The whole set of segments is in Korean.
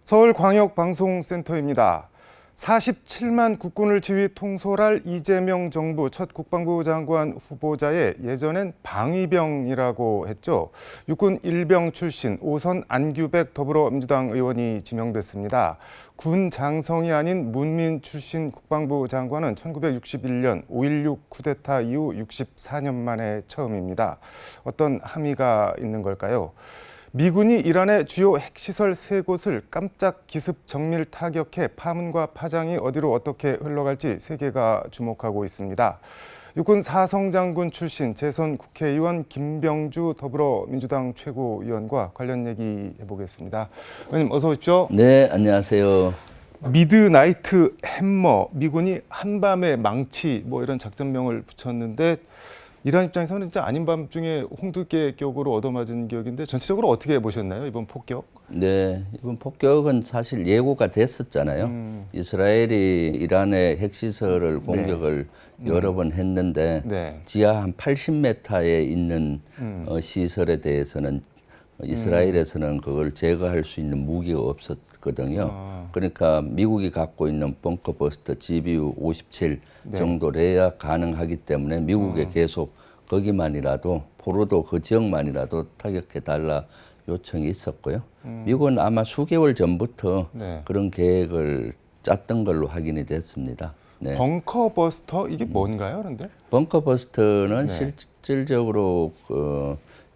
서울광역방송센터입니다. 47만 국군을 지휘 통솔할 이재명 정부 첫 국방부 장관 후보자에 예전엔 방위병이라고 했죠. 육군 일병 출신 오선 안규백 더불어민주당 의원이 지명됐습니다. 군 장성이 아닌 문민 출신 국방부 장관은 1961년 5.16 쿠데타 이후 64년 만에 처음입니다. 어떤 함의가 있는 걸까요? 미군이 이란의 주요 핵시설 3곳을 깜짝 기습 정밀 타격해 파문과 파장이 어디로 어떻게 흘러갈지 세계가 주목하고 있습니다. 육군 사성장군 출신 재선 국회의원 김병주 더불어민주당 최고위원과 관련 얘기 해보겠습니다. 의원님 어서 오십시오. 네, 안녕하세요. 미드나이트 햄머, 미군이 한밤의 망치 이런 작전명을 붙였는데 이란 입장에서는 진짜 아닌 밤중에 홍두깨격으로 얻어맞은 기억인데 전체적으로 어떻게 보셨나요, 이번 폭격? 네, 이번 폭격은 사실 예고가 됐었잖아요. 이스라엘이 이란의 핵시설을 공격을 여러 번 했는데 지하 한 80m에 있는 시설에 대해서는 이스라엘에서는 그걸 제거할 수 있는 무기가 없었거든요. 그러니까 미국이 갖고 있는 벙커버스터 GBU-57 정도래야 가능하기 때문에 미국에 계속 거기만이라도 포로도 그 지역만이라도 타격해달라 요청이 있었고요. 미국은 아마 수개월 전부터 그런 계획을 짰던 걸로 확인이 됐습니다. 네. 벙커버스터 이게 뭔가요, 그런데? 벙커버스터는 실질적으로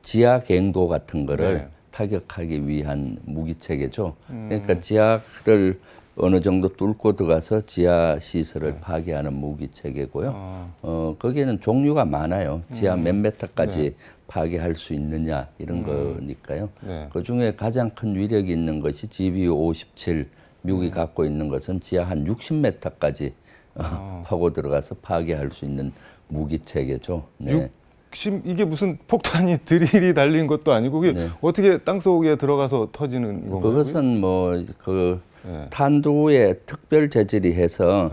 지하 갱도 같은 거를 타격하기 위한 무기체계죠. 그러니까 지하를 어느 정도 뚫고 들어가서 지하 시설을 파괴하는 무기체계고요. 거기에는 종류가 많아요. 지하 몇 메타까지 파괴할 수 있느냐 이런 거니까요. 그중에 가장 큰 위력이 있는 것이 GBU-57 미국이 갖고 있는 것은 지하 한 60m까지 파고 들어가서 파괴할 수 있는 무기체계죠. 네. 이게 무슨 폭탄이 드릴이 달린 것도 아니고 그게 어떻게 땅속에 들어가서 터지는 건가요? 그것은 탄두에 특별 재질이 해서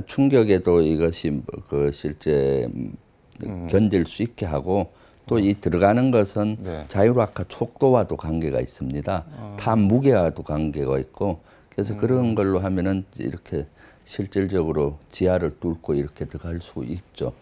충격에도 이것이 실제 견딜 수 있게 하고 또 이 들어가는 것은 자율학화 속도와도 관계가 있습니다. 탄 무게와도 관계가 있고 그래서 그런 걸로 하면은 이렇게 실질적으로 지하를 뚫고 이렇게 들어갈 수 있죠.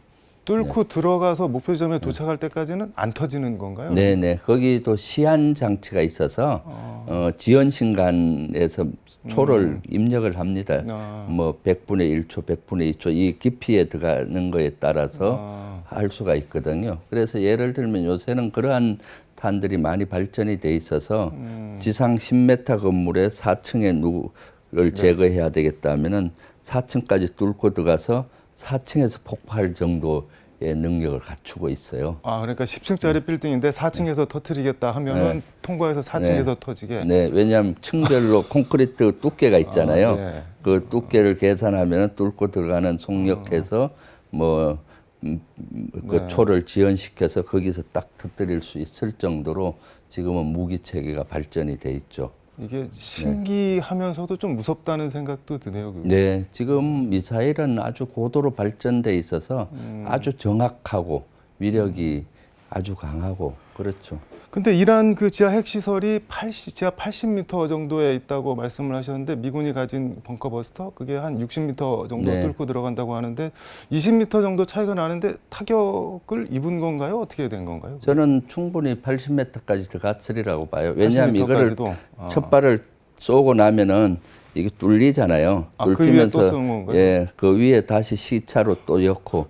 뚫고 들어가서 목표 지점에 도착할 때까지는 안 터지는 건가요? 네네. 거기도 시한 장치가 있어서 지연 신간에서 초를 입력을 합니다. 100분의 1초, 100분의 2초 이 깊이에 들어가는 거에 따라서 할 수가 있거든요. 그래서 예를 들면 요새는 그러한 탄들이 많이 발전이 돼 있어서 지상 10m 건물에 4층에 누구를 제거해야 되겠다면은 4층까지 뚫고 들어가서 4층에서 폭파할 정도의 능력을 갖추고 있어요. 그러니까 10층짜리 빌딩인데 4층에서 터뜨리겠다 하면은 통과해서 4층에서 터지게? 네, 왜냐하면 층별로 콘크리트 두께가 있잖아요. 그 두께를 계산하면 뚫고 들어가는 속력해서 그 초를 지연시켜서 거기서 딱 터뜨릴 수 있을 정도로 지금은 무기 체계가 발전이 돼 있죠. 이게 신기하면서도 좀 무섭다는 생각도 드네요. 네, 지금 미사일은 아주 고도로 발전돼 있어서 아주 정확하고 위력이 아주 강하고 그렇죠. 근데 이란 그 지하 핵시설이 지하 80m 정도에 있다고 말씀을 하셨는데 미군이 가진 벙커버스터 그게 한 60m 정도 뚫고 들어간다고 하는데 20m 정도 차이가 나는데 타격을 입은 건가요? 어떻게 된 건가요? 저는 충분히 80m까지 들어갔으리라고 봐요. 왜냐하면 이거를 첫 발을 쏘고 나면은 이게 뚫리잖아요. 뚫리면서 그 위에 다시 시차로 또 엮고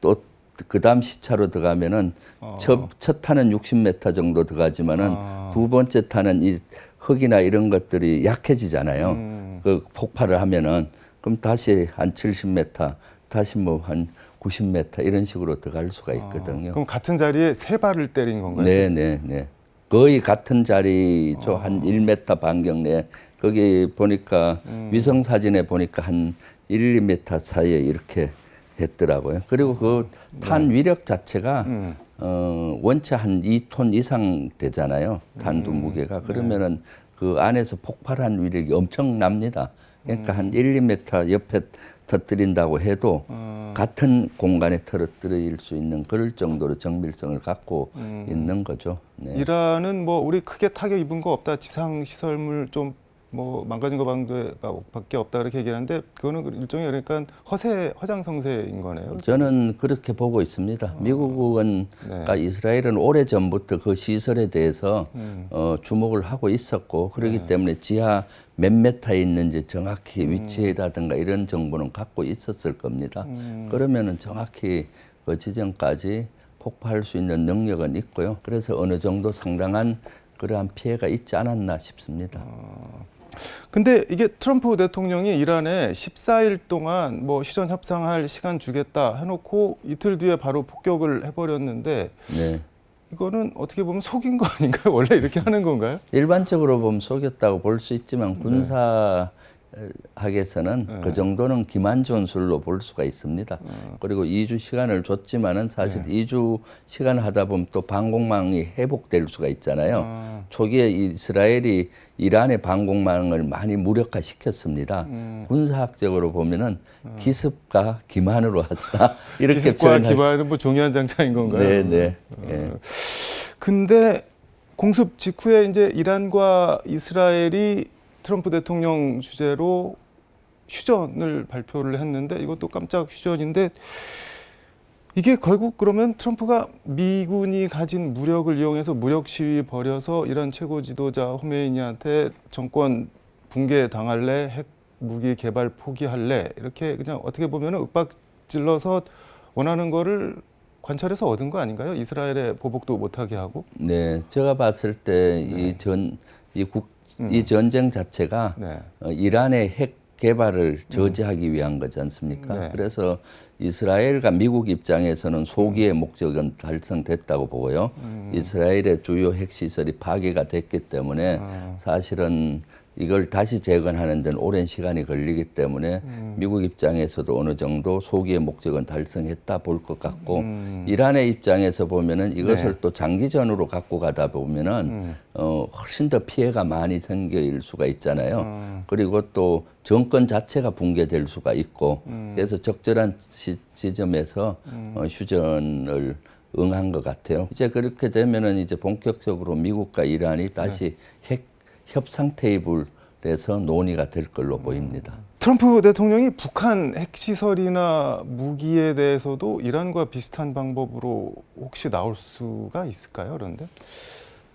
또 그다음 시차로 들어가면은 첫 탄은 60m 정도 들어가지만은 두 번째 탄은 이 흙이나 이런 것들이 약해지잖아요. 그 폭발을 하면은 그럼 다시 한 70m, 다시 한 90m 이런 식으로 들어갈 수가 있거든요. 그럼 같은 자리에 3발을 때린 건가요? 네. 거의 같은 자리죠. 한 1m 반경 내에. 거기 보니까 위성 사진에 보니까 한 1, 2m 사이에 이렇게 했더라고요. 그리고 그 탄 위력 자체가 원체 한 2톤 이상 되잖아요. 탄두 무게가. 그러면은 그 안에서 폭발한 위력이 엄청납니다. 그러니까 한 1, 2m 옆에 터뜨린다고 해도 같은 공간에 터뜨릴 수 있는 그럴 정도로 정밀성을 갖고 있는 거죠. 이란은 우리 크게 타격 입은 거 없다. 지상 시설물 좀 뭐 망가진 것밖에 없다 그렇게 얘기하는데 그거는 일종의 그러니까 허장성세인 거네요. 저는 그렇게 보고 있습니다. 미국은 네. 이스라엘은 오래 전부터 그 시설에 대해서 주목을 하고 있었고 그렇기 네. 때문에 지하 몇 메타에 있는지 정확히 위치라든가 이런 정보는 갖고 있었을 겁니다. 그러면은 정확히 그 지점까지 폭파할 수 있는 능력은 있고요. 그래서 어느 정도 상당한 그러한 피해가 있지 않았나 싶습니다. 근데 이게 트럼프 대통령이 이란에 14일 동안 뭐 휴전 협상할 시간 주겠다 해놓고 이틀 뒤에 바로 폭격을 해버렸는데 네. 이거는 어떻게 보면 속인 거 아닌가요? 원래 이렇게 하는 건가요? 일반적으로 보면 속였다고 볼 수 있지만 군사학에서는 그 정도는 기만전술로 볼 수가 있습니다. 그리고 2주 시간을 줬지만은 사실 2주 시간 하다 보면 또 방공망이 회복될 수가 있잖아요. 초기에 이스라엘이 이란의 방공망을 많이 무력화시켰습니다. 군사학적으로 보면은 기습과 기만으로 왔다 이렇게 기습과 기만은 뭐 종이 한 장 차인 건가요? 네네. 예. 근데 공습 직후에 이제 이란과 이스라엘이 트럼프 대통령 주재로 휴전을 발표를 했는데 이것도 깜짝 휴전인데 이게 결국 그러면 트럼프가 미군이 가진 무력을 이용해서 무력 시위 벌여서 이란 최고 지도자 호메이니한테 정권 붕괴 당할래, 핵 무기 개발 포기할래 이렇게 그냥 어떻게 보면은 윽박질러서 원하는 거를 관찰해서 얻은 거 아닌가요? 이스라엘의 보복도 못하게 하고. 네, 제가 봤을 때 이 전쟁 자체가 네. 이란의 핵 개발을 저지하기 위한 거지 않습니까? 네. 그래서 이스라엘과 미국 입장에서는 소기의 목적은 달성됐다고 보고요. 이스라엘의 주요 핵시설이 파괴가 됐기 때문에 사실은 이걸 다시 재건하는 데는 오랜 시간이 걸리기 때문에 미국 입장에서도 어느 정도 소기의 목적은 달성했다 볼 것 같고 이란의 입장에서 보면은 이것을 또 장기전으로 갖고 가다 보면은 훨씬 더 피해가 많이 생길 수가 있잖아요. 그리고 또 정권 자체가 붕괴될 수가 있고 그래서 적절한 지점에서 휴전을 응한 것 같아요. 이제 그렇게 되면은 이제 본격적으로 미국과 이란이 다시 핵 협상 테이블에서 논의가 될 걸로 보입니다. 트럼프 대통령이 북한 핵시설이나 무기에 대해서도 이란과 비슷한 방법으로 혹시 나올 수가 있을까요? 그런데?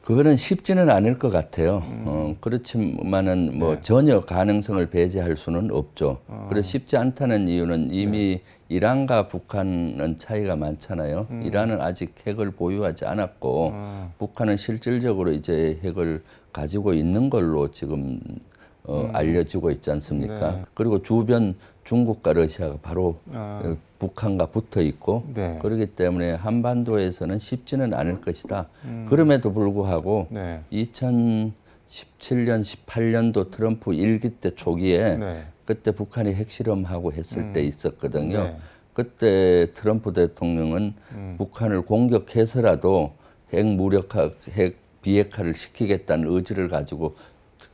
그거는 쉽지는 않을 것 같아요. 그렇지만은 뭐 전혀 가능성을 배제할 수는 없죠. 그래서 쉽지 않다는 이유는 이미 이란과 북한은 차이가 많잖아요. 이란은 아직 핵을 보유하지 않았고 북한은 실질적으로 이제 핵을 가지고 있는 걸로 지금 알려지고 있지 않습니까? 네. 그리고 주변 중국과 러시아가 바로 북한과 붙어 있고 그렇기 때문에 한반도에서는 쉽지는 않을 것이다. 그럼에도 불구하고 2017년, 18년도 트럼프 일기 때 초기에 그때 북한이 핵실험하고 했을 때 있었거든요. 그때 트럼프 대통령은 북한을 공격해서라도 핵 무력화, 핵 비핵화를 시키겠다는 의지를 가지고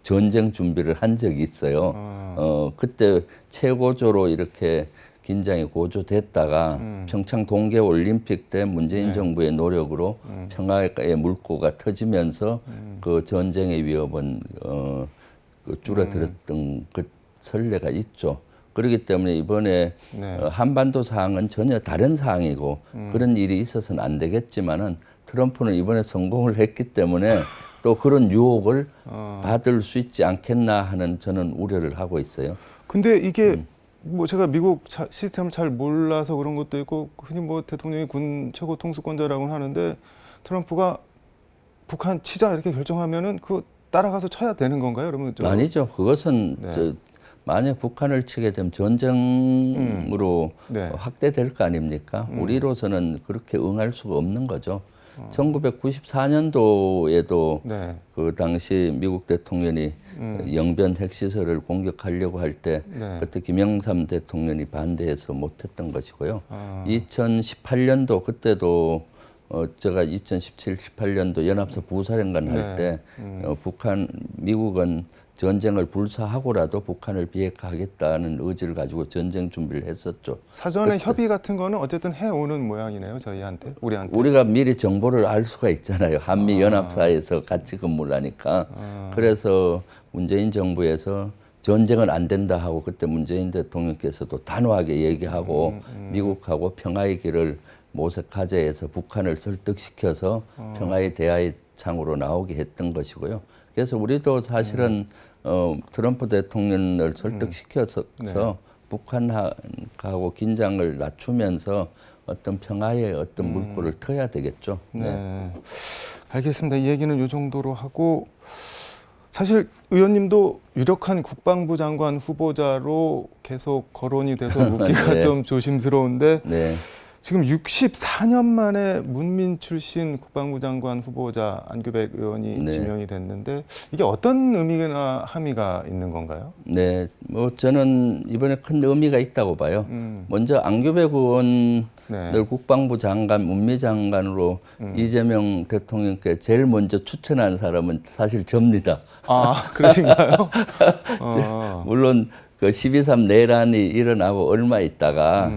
전쟁 준비를 한 적이 있어요. 그때 최고조로 이렇게 긴장이 고조됐다가 평창 동계올림픽 때 문재인 정부의 노력으로 평화의 물꼬가 터지면서 그 전쟁의 위협은 줄어들었던 그 선례가 있죠. 그렇기 때문에 이번에 한반도 사항은 전혀 다른 사항이고 그런 일이 있어서는 안 되겠지만은 트럼프는 이번에 성공을 했기 때문에 또 그런 유혹을 받을 수 있지 않겠나 하는 저는 우려를 하고 있어요. 근데 이게 뭐 제가 미국 시스템을 잘 몰라서 그런 것도 있고 흔히 뭐 대통령이 군 최고 통수권자라고 하는데 트럼프가 북한 치자 이렇게 결정하면은 그 따라가서 쳐야 되는 건가요? 그러면 아니죠. 그것은 만약 북한을 치게 되면 전쟁으로 확대될 거 아닙니까? 우리로서는 그렇게 응할 수가 없는 거죠. 1994년도에도 그 당시 미국 대통령이 영변 핵시설을 공격하려고 할 때 그때 김영삼 대통령이 반대해서 못했던 것이고요. 2018년도 그때도 제가 2017, 18년도 연합사 부사령관 할 때 미국은 전쟁을 불사하고라도 북한을 비핵화하겠다는 의지를 가지고 전쟁 준비를 했었죠. 사전에 협의 같은 거는 어쨌든 해오는 모양이네요, 저희한테, 우리한테. 우리가 미리 정보를 알 수가 있잖아요. 한미 연합사에서 같이 근무를 하니까. 그래서 문재인 정부에서 전쟁은 안 된다 하고 그때 문재인 대통령께서도 단호하게 얘기하고 미국하고 평화의 길을 모색하자 해서 북한을 설득시켜서 평화의 대화의 창으로 나오게 했던 것이고요. 그래서 우리도 사실은 트럼프 대통령을 설득시켜서 북한하고 긴장을 낮추면서 어떤 평화의 어떤 물꼬를 트어야 되겠죠. 네. 알겠습니다. 이 얘기는 이 정도로 하고, 사실 의원님도 유력한 국방부 장관 후보자로 계속 거론이 돼서 묻기가 네. 좀 조심스러운데, 네. 지금 64년 만에 문민 출신 국방부 장관 후보자 안규백 의원이 네. 지명이 됐는데, 이게 어떤 의미나 함의가 있는 건가요? 네, 뭐 저는 이번에 큰 의미가 있다고 봐요. 먼저 안규백 의원을 국방부 장관, 문미장관으로 이재명 대통령께 제일 먼저 추천한 사람은 사실 접니다. 아, 그러신가요? 물론 그 12.3 내란이 일어나고 얼마 있다가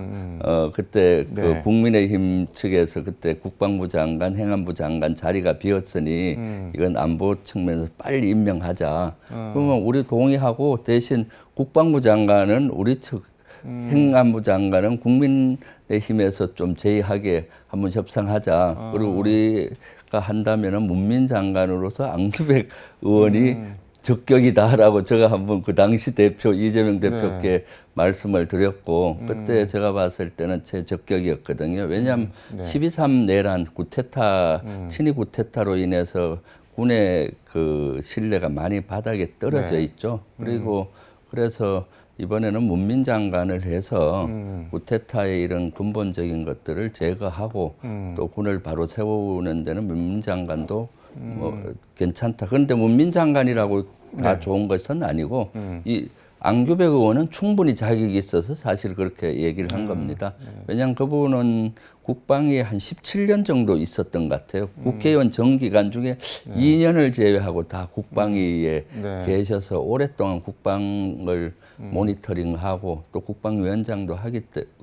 그때 네. 그 국민의힘 측에서 그때 국방부 장관, 행안부 장관 자리가 비었으니 이건 안보 측면에서 빨리 임명하자. 그러면 우리 동의하고 대신 국방부 장관은 우리 측 행안부 장관은 국민의힘에서 좀 제의하게 한번 협상하자. 그리고 우리가 한다면은 문민 장관으로서 안규백 의원이 적격이다라고 제가 한번 그 당시 대표 이재명 대표께 말씀을 드렸고 그때 제가 봤을 때는 제 적격이었거든요. 왜냐하면 12.3 내란 구테타 친위 구테타로 인해서 군의 그 신뢰가 많이 바닥에 떨어져 있죠. 그리고 그래서 이번에는 문민 장관을 해서 구테타의 이런 근본적인 것들을 제거하고 또 군을 바로 세우는 데는 문민 장관도 뭐 괜찮다. 그런데 문민 장관이라고 다 좋은 것은 아니고 이 안규백 의원은 충분히 자격이 있어서 사실 그렇게 얘기를 한 겁니다. 왜냐하면 그분은 국방위에 한 17년 정도 있었던 것 같아요. 국회의원 정기간 중에 2년을 제외하고 다 국방위에 계셔서 오랫동안 국방을 모니터링하고 또 국방위원장도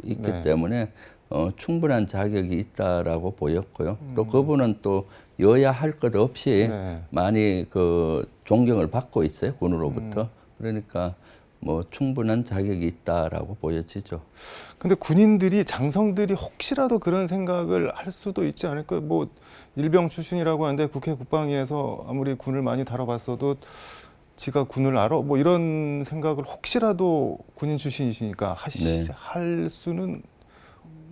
있기 때문에 충분한 자격이 있다라고 보였고요. 또 그분은 또 여야 할 것 없이 많이 그 존경을 받고 있어요, 군으로부터. 그러니까 뭐 충분한 자격이 있다라고 보여지죠. 근데 군인들이, 장성들이 혹시라도 그런 생각을 할 수도 있지 않을까요? 뭐 일병 출신이라고 하는데 국회 국방위에서 아무리 군을 많이 다뤄봤어도 지가 군을 알아? 뭐 이런 생각을 혹시라도 군인 출신이시니까 할 수는,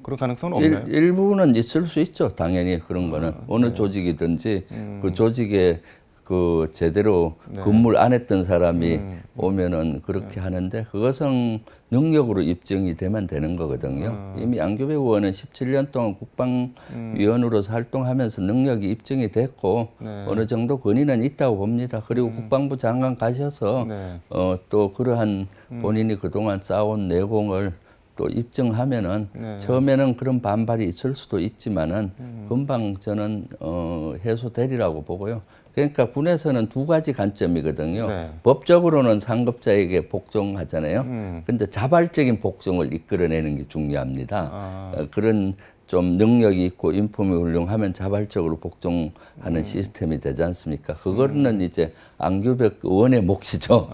그런 가능성은 없나요? 일부는 있을 수 있죠. 당연히 그런 거는 어느 조직이든지 그 조직에 그 제대로 근무를 안 했던 사람이 오면은 그렇게 하는데 그것은 능력으로 입증이 되면 되는 거거든요. 이미 안규백 의원은 17년 동안 국방위원으로서 활동하면서 능력이 입증이 됐고 어느 정도 권위는 있다고 봅니다. 그리고 국방부 장관 가셔서 또 그러한 본인이 그동안 쌓아온 내공을 또 입증하면은 처음에는 그런 반발이 있을 수도 있지만은 금방 저는 해소되리라고 보고요. 그러니까 군에서는 두 가지 관점이거든요. 법적으로는 상급자에게 복종하잖아요. 근데 자발적인 복종을 이끌어내는 게 중요합니다. 그런 좀 능력이 있고 인품이 훌륭하면 자발적으로 복종하는 시스템이 되지 않습니까? 그거는 이제 안규백 의원의 몫이죠.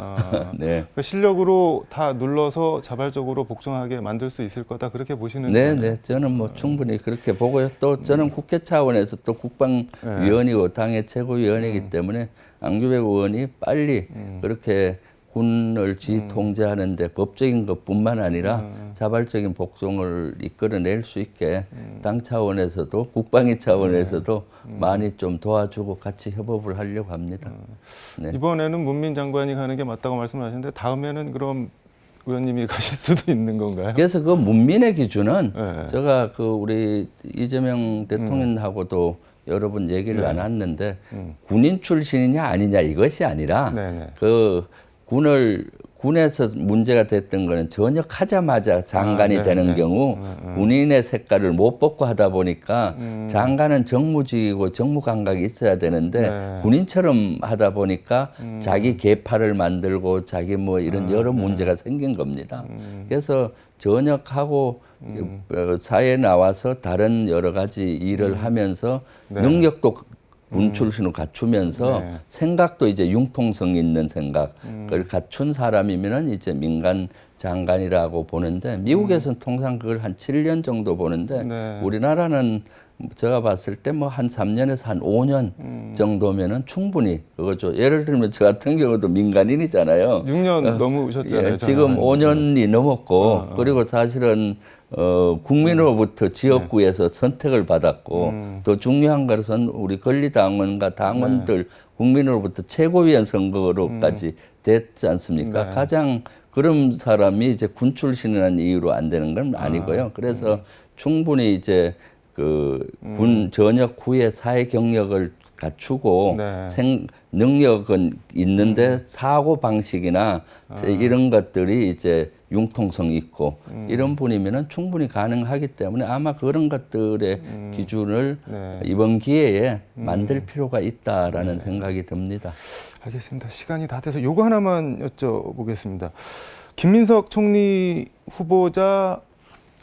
네. 그 실력으로 다 눌러서 자발적으로 복종하게 만들 수 있을 거다, 그렇게 보시는 거예요? 네, 저는 뭐 충분히 그렇게 보고요. 또 저는 국회 차원에서 또 국방위원이고 당의 최고위원이기 때문에 안규백 의원이 빨리 그렇게 군을 통제하는데 법적인 것뿐만 아니라 자발적인 복종을 이끌어낼 수 있게 당 차원에서도 국방위 차원에서도 많이 좀 도와주고 같이 협업을 하려고 합니다. 이번에는 문민 장관이 가는 게 맞다고 말씀하셨는데 다음에는 그럼 의원님이 가실 수도 있는 건가요? 그래서 그 문민의 기준은 제가 그 우리 이재명 대통령하고도 여러 번 얘기를 나눴는데 군인 출신이냐 아니냐 이것이 아니라 그 군에서 문제가 됐던 거는 전역하자마자 장관이 네, 되는 네. 경우 군인의 색깔을 못 벗고 하다 보니까 장관은 정무직이고 정무감각이 있어야 되는데 네. 군인처럼 하다 보니까 자기 계파를 만들고 자기 뭐 이런 여러 문제가 생긴 겁니다. 그래서 전역하고 사회에 나와서 다른 여러 가지 일을 하면서 네. 능력도 군 출신을 갖추면서 네. 생각도 이제 융통성 있는 생각을 갖춘 사람이면은 이제 민간 장관이라고 보는데 미국에서는 통상 그걸 한 7년 정도 보는데 네. 우리나라는 제가 봤을 때 뭐 한 3년에서 한 5년 정도면은 충분히 그거죠. 예를 들면 저 같은 경우도 민간인이잖아요. 6년 넘으셨잖아요. 예, 지금 5년이 넘었고 그리고 사실은 국민으로부터 지역구에서 선택을 받았고 더 중요한 것은 우리 권리당원과 당원들 국민으로부터 최고위원 선거로까지 됐지 않습니까? 네. 가장 그런 사람이 이제 군 출신이라는 이유로 안 되는 건 아니고요. 그래서 충분히 이제 그 군 전역 후에 사회 경력을 갖추고 네. 능력은 있는데 사고 방식이나 이런 것들이 이제 융통성 있고 이런 분이면은 충분히 가능하기 때문에 아마 그런 것들의 기준을 네. 이번 기회에 만들 필요가 있다라는 생각이 듭니다. 알겠습니다. 시간이 다 돼서 요거 하나만 여쭤보겠습니다. 김민석 총리 후보자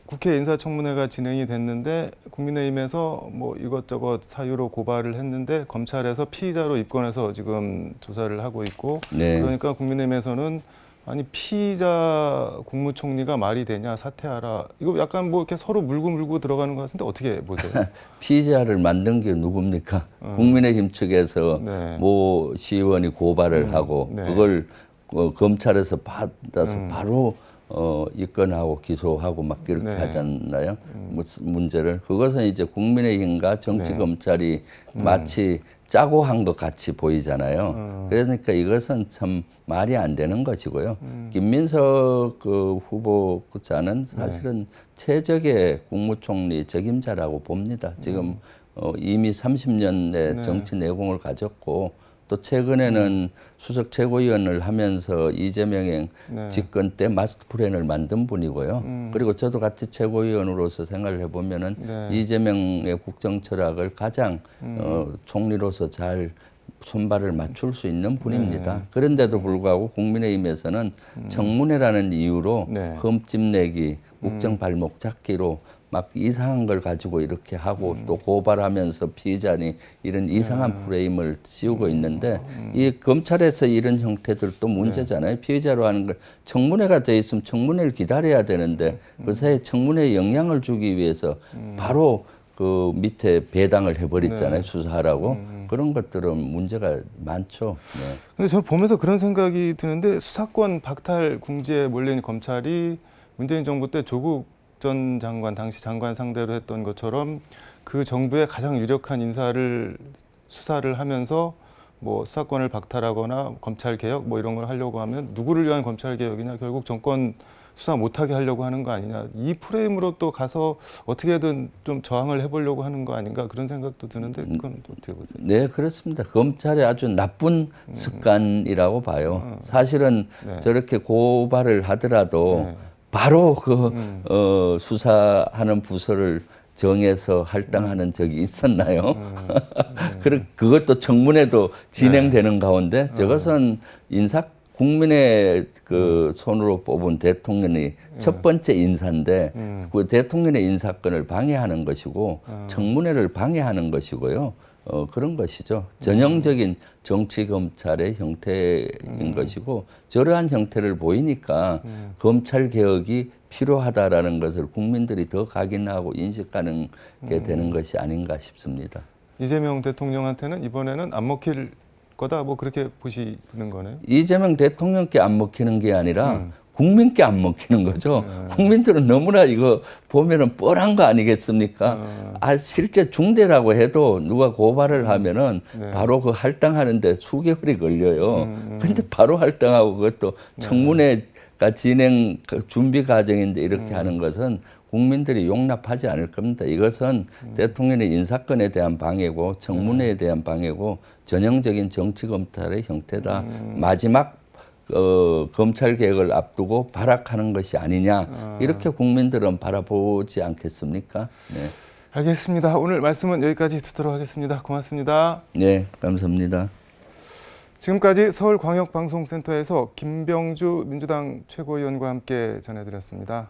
국회 인사청문회가 진행이 됐는데 국민의힘에서 뭐 이것저것 사유로 고발을 했는데 검찰에서 피의자로 입건해서 지금 조사를 하고 있고 네. 그러니까 국민의힘에서는 아니 피의자 국무총리가 말이 되냐 사퇴하라 이거 약간 뭐 이렇게 서로 물고 들어가는 것 같은데 어떻게 보세요? 피의자를 만든 게 누굽니까? 국민의힘 측에서 네. 모 시의원이 고발을 하고 네. 그걸 검찰에서 받아서 바로 입건하고 기소하고 막 그렇게 네. 하잖아요. 문제를 그것은 이제 국민의힘과 정치검찰이 마치 짜고 한 것 같이 보이잖아요. 그러니까 이것은 참 말이 안 되는 것이고요. 김민석 그 후보자는 사실은 최적의 국무총리 적임자라고 봅니다. 지금 이미 30년의 정치 내공을 가졌고 또 최근에는 수석 최고위원을 하면서 이재명의 집권 때 마스터 플랜을 만든 분이고요. 그리고 저도 같이 최고위원으로서 생각을 해보면은 이재명의 국정 철학을 가장 총리로서 잘 손발을 맞출 수 있는 분입니다. 그런데도 불구하고 국민의힘에서는 청문회라는 이유로 흠집 내기, 국정 발목 잡기로 막 이상한 걸 가지고 이렇게 하고 또 고발하면서 피의자니 이런 이상한 프레임을 씌우고 있는데 이 검찰에서 이런 형태들도 문제잖아요. 피의자로 하는 걸 청문회가 돼 있으면 청문회를 기다려야 되는데 그 사이에 청문회에 영향을 주기 위해서 바로 그 밑에 배당을 해버렸잖아요. 수사하라고. 그런 것들은 문제가 많죠. 네. 근데 저는 보면서 그런 생각이 드는데 수사권 박탈 궁지에 몰린 검찰이 문재인 정부 때 조국 전 장관, 당시 장관 상대로 했던 것처럼 그 정부의 가장 유력한 인사를 수사를 하면서 뭐 수사권을 박탈하거나 검찰 개혁 뭐 이런 걸 하려고 하면 누구를 위한 검찰 개혁이냐 결국 정권 수사 못하게 하려고 하는 거 아니냐 이 프레임으로 또 가서 어떻게든 좀 저항을 해보려고 하는 거 아닌가 그런 생각도 드는데 그건 어떻게 보세요? 네, 그렇습니다. 검찰의 아주 나쁜 습관이라고 봐요. 사실은 저렇게 고발을 하더라도 바로 그 수사하는 부서를 정해서 할당하는 적이 있었나요? 그것도 청문회도 진행되는 가운데 저것은 국민의 그 손으로 뽑은 대통령이 첫 번째 인사인데 그 대통령의 인사권을 방해하는 것이고 청문회를 방해하는 것이고요. 그런 것이죠. 전형적인 정치검찰의 형태인 것이고 저러한 형태를 보이니까 검찰 개혁이 필요하다라는 것을 국민들이 더 각인하고 인식하는 게 되는 것이 아닌가 싶습니다. 이재명 대통령한테는 이번에는 안 먹힐 거다 뭐 그렇게 보시는 거네요. 이재명 대통령께 안 먹히는 게 아니라 국민께 안 먹히는 거죠. 국민들은 너무나 이거 보면은 뻔한 거 아니겠습니까? 실제 중대라고 해도 누가 고발을 하면은 바로 그 할당하는데 수개월이 걸려요. 근데 바로 할당하고 그것도 청문회가 진행 준비 과정인데 이렇게 하는 것은 국민들이 용납하지 않을 겁니다. 이것은 대통령의 인사권에 대한 방해고 청문회에 대한 방해고 전형적인 정치검찰의 형태다. 마지막 검찰 개혁을 앞두고 발악하는 것이 아니냐 이렇게 국민들은 바라보지 않겠습니까? 네. 알겠습니다. 오늘 말씀은 여기까지 듣도록 하겠습니다. 고맙습니다. 네, 감사합니다. 지금까지 서울광역방송센터에서 김병주 민주당 최고위원과 함께 전해드렸습니다.